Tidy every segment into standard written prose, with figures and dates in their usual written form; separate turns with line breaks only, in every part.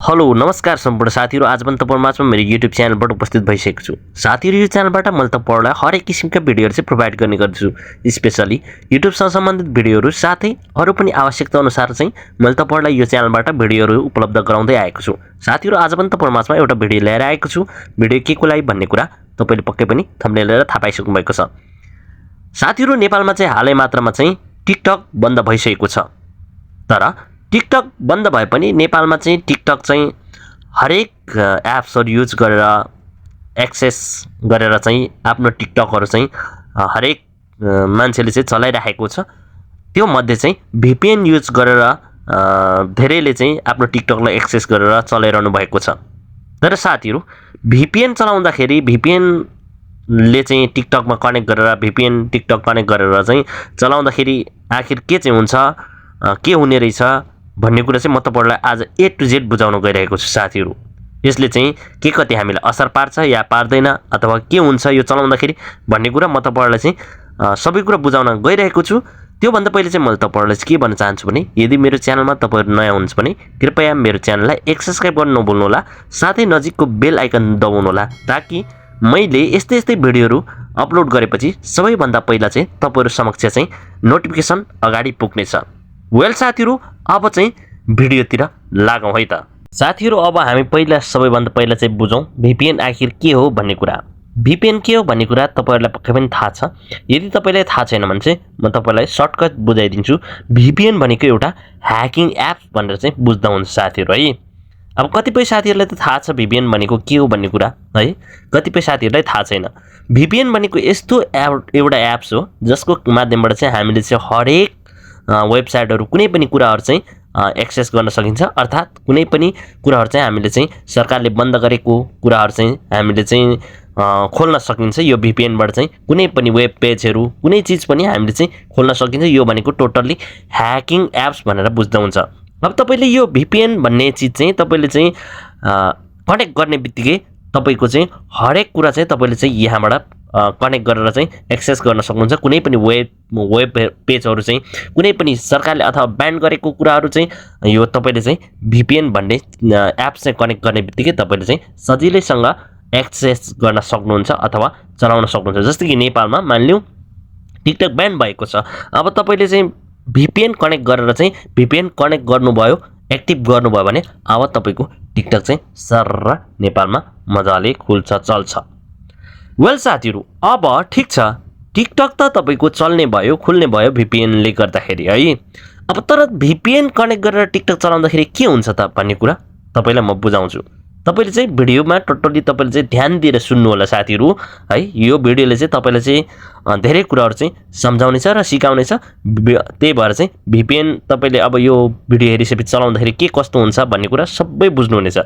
Hello नमस्कार सम्पूर्ण साथीहरु आज पनि तपाईहरुमाझमा मेरो YouTube च्यानलबाट उपस्थित भइसकेको छु। साथीहरु यो च्यानलबाट मैले तपाईहरुलाई हरेक किसिमका भिडियोहरु चाहिँ प्रोवाइड गर्ने गर्छु। स्पेशली YouTube सँग सम्बन्धित भिडियोहरु साथै अरु पनि आवश्यकता अनुसार चाहिँ मैले तपाईहरुलाई यो च्यानलबाट भिडियोहरु उपलब्ध गराउँदै आएको छु। साथीहरु आज पनि तपाईहरुमाझमा एउटा भिडियो लिएर आएको छु। भिडियो केको लागि भन्ने कुरा तपाईले पक्कै पनि थम्बनेल हेरेर थाहा पाइसक्नु भएको छ। साथीहरु नेपालमा चाहिँ हालै मात्रमा चाहिँ टिकटक बन्द भइसकेको छ। तर टिकटक बन्द भए पनि नेपालमा चाहिँ टिकटक चाहिँ हरेक एप्सहरु युज गरेर एक्सेस गरेर चाहिँ आफ्नो टिकटकहरु चाहिँ हरेक मान्छेले चाहिँ चलाइराखेको छ। त्यो मध्ये चाहिँ VPN युज गरेर धेरैले चाहिँ आफ्नो टिकटकलाई एक्सेस गरेर चलाइरहनु भएको छ। तर साथीहरु VPN चलाउँदाखेरि VPN ले चाहिँ टिकटकमा कनेक्ट गरेर VPN टिकटक कनेक्ट गरेर चाहिँ चलाउँदाखेरि आखिर के चाहिँ हुन्छ के हुने रहेछ भन्ने कुरा चाहिँ म तपाईहरुलाई आज A to Z बुझाउन गइरहेको छु। साथीहरु यसले चाहिँ के कति हामीलाई असर पार्छ या पार्दैन अथवा के हुन्छ यो चलाउँदाखेरि भन्ने कुरा म तपाईहरुलाई चाहिँ सबै कुरा बुझाउन गइरहेको छु। त्यो भन्दा पहिले चाहिँ म तपाईहरुलाई के भन्न चाहन्छु भने यदि मेरो च्यानलमा तपाईहरु नयाँ हुनुहुन्छ भने कृपया मेरो च्यानललाई सब्स्क्राइब गर्न नभुल्नु होला, साथै नजिकको बेल आइकन दबाउनु होला ताकि मैले यस्तै भिडियोहरु अपलोड गरेपछि सबैभन्दा पहिला चाहिँ तपाईहरु समक्ष चाहिँ नोटिफिकेसन अगाडि पुग्नेछ। वेल साथीहरु अब चाहिँ भिडियोतिर लागौं है त। साथीहरु अब हामी सबैभन्दा पहिला चाहिँ बुझौं VPN आखिर के हो भन्ने कुरा। VPN के हो भन्ने कुरा तपाईहरुलाई पक्कै पनि थाहा छ। यदि तपाईलाई थाहा छैन भने चाहिँ म तपाईलाई सर्टकट बुझाइदिन्छु। VPN भनेको एउटा ह्याकिङ एप भनेर चाहिँ बुझ्दा हुन्छ साथीहरु है। अब कतिपय साथीहरुलाई त थाहा छ VPN भनेको के हो भन्ने कुरा है, कतिपय साथीहरुलाई थाहा छैन। VPN भनेको यस्तो एउटा एप्स हो जसको माध्यमबाट चाहिँ हामीले चाहिँ हरेक वेबसाइटहरु कुनै पनि कुराहरु चाहिँ एक्सेस गर्न सकिन्छ। अर्थात कुनै पनि कुराहरु चाहिँ हामीले चाहिँ सरकारले बन्द गरेको कुराहरु चाहिँ हामीले चाहिँ खोल्न सकिन्छ। यो VPN बाट चाहिँ कुनै पनि वेब पेजहरु कुनै चीज पनि हामीले चाहिँ खोल्न सकिन्छ। यो भनेको टोटल्ली ह्याकिङ एप्स भनेर बुझ्दा हुन्छ। अब तपाईले यो VPN भन्ने चीज चाहिँ तपाईले चाहिँ कनेक्ट गर्ने बित्तिकै तपाईको चाहिँ हरेक कुरा चाहिँ तपाईले चाहिँ यहाँबाट कनेक्ट गरेर चाहिँ एक्सेस गर्न सक्नुहुन्छ। कुनै पनि वेब पेजहरु चाहिँ कुनै पनि सरकारले अथवा ब्यान गरेको कुराहरु चाहिँ यो तपाईले चाहिँ VPN भन्ने एप चाहिँ कनेक्ट गर्ने बित्तिकै तपाईले चाहिँ सजिलैसँग एक्सेस गर्न सक्नुहुन्छ अथवा चलाउन सक्नुहुन्छ। जस्तै कि नेपालमा मानिलिउँ टिकटक ब्यान भएको छ। अब तपाईले चाहिँ VPN कनेक्ट गरेर चाहिँ VPN कनेक्ट गर्नुभयो, एक्टिभ गर्नुभयो भने अब तपाईको टिकटक चाहिँ सर्र नेपालमा मजाले खुल्छ चल्छ। वेल साथीहरु अब ठीक छ, टिकटक त तपाईको चल्ने भयो खुल्ने भयो VPN ले गर्दाखेरि है। अब तर VPN कनेक्ट गरेर टिकटक चलाउँदाखेरि के हुन्छ त भन्ने कुरा तपाईलाई म बुझाउँछु। तपाईले चाहिँ भिडियोमा टोटल्ली तपाईले चाहिँ ध्यान दिएर सुन्नु होला साथीहरु है। यो भिडियोले चाहिँ तपाईलाई चाहिँ धेरै कुराहरु चाहिँ सम्झाउनेछ र सिकाउनेछ। त्यही भएर चाहिँ VPN तपाईले अब यो भिडियो हेरिसकेपछि चलाउँदाखेरि के कस्तो हुन्छ भन्ने कुरा सबै बुझ्नु हुनेछ।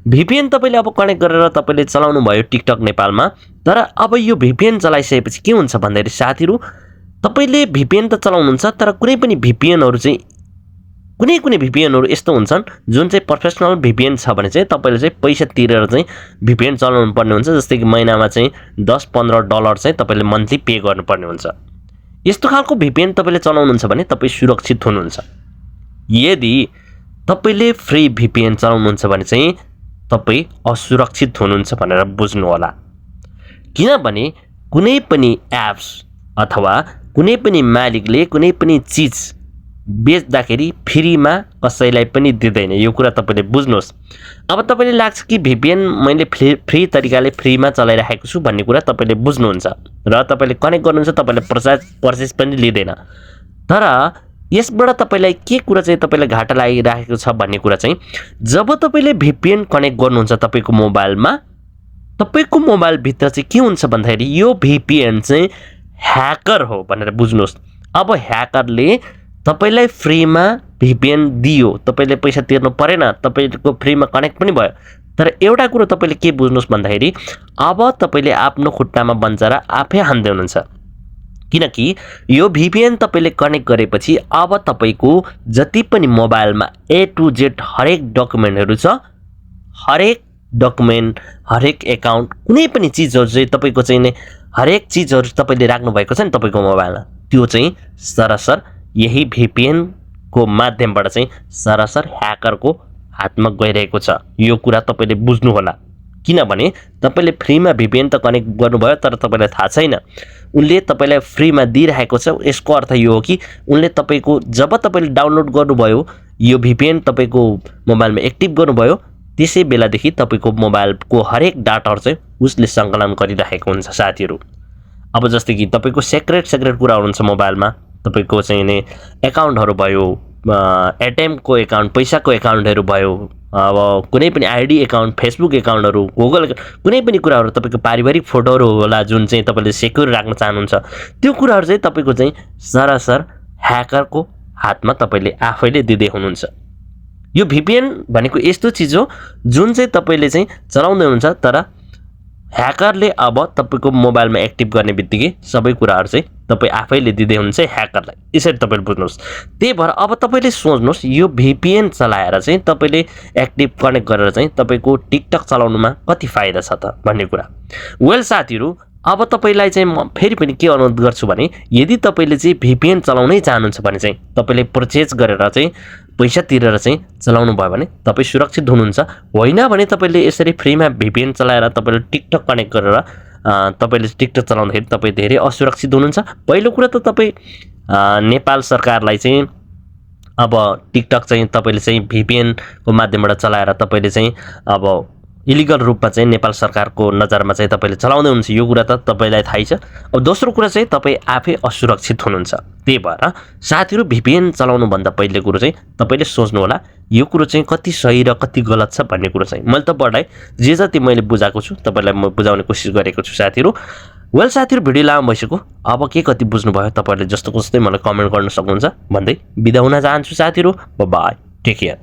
VPN तपाईले अब कनेक्ट गरेर तपाईले चलाउनु भयो टिकटक नेपालमा। तर अब यो VPN चलाइसकेपछि के हुन्छ भन्दाखेरि साथीहरु तपाईले VPN त चलाउनुहुन्छ तर कुनै पनि VPNहरु चाहिँ कुनै VPNहरु यस्तो हुन्छन् जुन चाहिँ प्रोफेसनल VPN छ भने चाहिँ तपाईले चाहिँ पैसा तिरेर चाहिँ VPN चलाउनु पर्ने हुन्छ। जस्तै कि महिनामा चाहिँ $10-15 चाहिँ तपाईले मन्थली पे गर्नुपर्ने हुन्छ। यस्तो खालको VPN तपाईले चलाउनुहुन्छ भने तपाई सुरक्षित हुनुहुन्छ। यदि तपाईले फ्री VPN चलाउनुहुन्छ भने चाहिँ तपाई असुरक्षित हुनुहुन्छ भनेर बुझ्नु होला। किनभने कुनै पनि एप्स अथवा कुनै पनि मालिकले कुनै पनि चीज बेच्दाखेरि फ्रीमा कसैलाई पनि दिदैन। यो कुरा तपाईले बुझ्नुहोस्। अब तपाईले लाग्छ कि VPN मैले फ्री तरिकाले फ्रीमा चलाइराखेको छु भन्ने कुरा तपाईले बुझ्नुहुन्छ र तपाईले कनेक्ट गर्नुहुन्छ, तपाईले पर्चेस पनि लिदैन। तर यसबाट तपाईलाई के कुरा चाहिँ तपाईलाई घाटा लागिराखेको छ भन्ने कुरा चाहिँ जब तपाईले VPN कनेक्ट गर्नुहुन्छ तपाईको मोबाइलमा, तपाईको मोबाइल भित्र चाहिँ के हुन्छ भन्दाखेरि यो VPN चाहिँ ह्याकर हो भनेर बुझ्नुहोस्। अब ह्याकरले तपाईलाई फ्रीमा VPN दियो, तपाईले पैसा तिर्नु परेन, तपाईको फ्रीमा कनेक्ट पनि भयो। तर एउटा कुरा तपाईले के बुझ्नुहोस् भन्दाखेरि अब तपाईले आफ्नो खुट्टामा बन्चेर आफै हान्दै हुनुहुन्छ। किनकि यो VPN तपाईले कनेक्ट गरेपछि अब तपाईको जति पनि मोबाइलमा A to Z हरेक डकुमेन्टहरु छ, हरेक डकुमेन्ट हरेक एकाउन्ट कुनै पनि चीजहरु चाहिँ तपाईको चाहिँ हरेक चीजहरु तपाईले राख्नु भएको छ नि तपाईको मोबाइलमा, त्यो चाहिँ सरासर यही VPN को माध्यमबाट चाहिँ सरासर ह्याकरको हातमा गइरहेको छ यो कुरा तपाईले बुझ्नु होला किनभने तपाईले फ्रीमा VPN त कनेक्ट गर्नुभयो तर तपाईलाई थाहा छैन उनले तपाईलाई फ्रीमा दिइरहेको छ यसको अर्थ यो हो कि उनले तपाईको जब तपाईले डाउनलोड गर्नुभयो यो VPN तपाईको मोबाइलमा एक्टिभ गर्नुभयो त्यसै बेलादेखि तपाईको मोबाइलको हरेक डाटाहरु चाहिँ उसले संकलन गरिरहेको हुन्छ साथीहरु अब जस्तै कि तपाईको सेक्रेट कुराहरु हुन्छ मोबाइलमा तपाईको चाहिँ नि एकाउन्टहरु भयो एटीएम को एकाउन्ट पैसाको एकाउन्टहरु भयो अब कुनै पनि आईडी एकाउन्ट फेसबुक एकाउन्टहरु गुगल कुनै पनि कुराहरु तपाईको पारिवारिक फोटोहरु होला जुन चाहिँ तपाईले सेक्युर राख्न चाहनुहुन्छ त्यो कुराहरु चाहिँ तपाईको चाहिँ सरासर ह्याकरको हातमा तपाईले आफैले दिदै हुनुहुन्छ यो VPN भनेको यस्तो चीज हो जुन चाहिँ तपाईले चाहिँ चलाउँदै हुनुहुन्छ तर ह्याकरले अब तपाईको मोबाइलमा एक्टिभ गर्ने बित्तिकै सबै कुराहरु चाहिँ तपाई आफैले दिदै हुनुहुन्छ ह्याकरलाई यसरी तपाईले बुझ्नुस् त्यही भएर अब तपाईले सोच्नुस् यो VPN चलाएर चाहिँ तपाईले एक्टिभ कनेक्ट गरेर चाहिँ तपाईको टिकटक चलाउनुमा कति फाइदा छ त भन्ने कुरा वेल साथीहरु अब तपाईलाई चाहिँ म फेरि पनि के अनुरोध गर्छु भने यदि तपाईले चाहिँ VPN चलाउनै चाहनुहुन्छ भने चाहिँ तपाईले परचेज गरेर चाहिँ पैसा तिरेर चाहिँ चलाउनु भयो भने तपाई सुरक्षित हुनुहुन्छ होइन भने तपाईले यसरी फ्रीमा VPN चलाएर तपाईले टिकटक कनेक्ट गरेर तपाईले टिकटक चलाउँदाखेरि तपाई धेरै असुरक्षित हुनुहुन्छ पहिलो कुरा त तपाई नेपाल सरकारलाई चाहिँ अब टिकटक चाहिँ तपाईले चाहिँ VPN को माध्यमबाट चलाएर तपाईले चाहिँ अब इलिगल रूपमा चाहिँ नेपाल सरकारको नजरमा चाहिँ तपाईले चलाउँदै हुनुहुन्छ यो कुरा त तपाईलाई थाहै छ अब दोस्रो कुरा चाहिँ तपाई आफै असुरक्षित हुनुहुन्छ त्यही भएर साथीहरु VPN चलाउनु भन्दा पहिले कुरो चाहिँ तपाईले सोच्नु होला यो कुरो चाहिँ कति सही र कति गलत छ भन्ने कुरो चाहिँ मैले तपाईलाई जे जति मैले बुझाएको छु तपाईलाई म बुझाउने कोसिस गरेको छु साथीहरु वेल साथीहरु भिडियो लामो भइसक्यो अब के कति बुझ्नु भयो तपाईहरुले जस्तो जस्तै मलाई कमेन्ट गर्न सक्नुहुन्छ भन्दै बिदा हुन चाहन्छु साथीहरु बाइ टेक केयर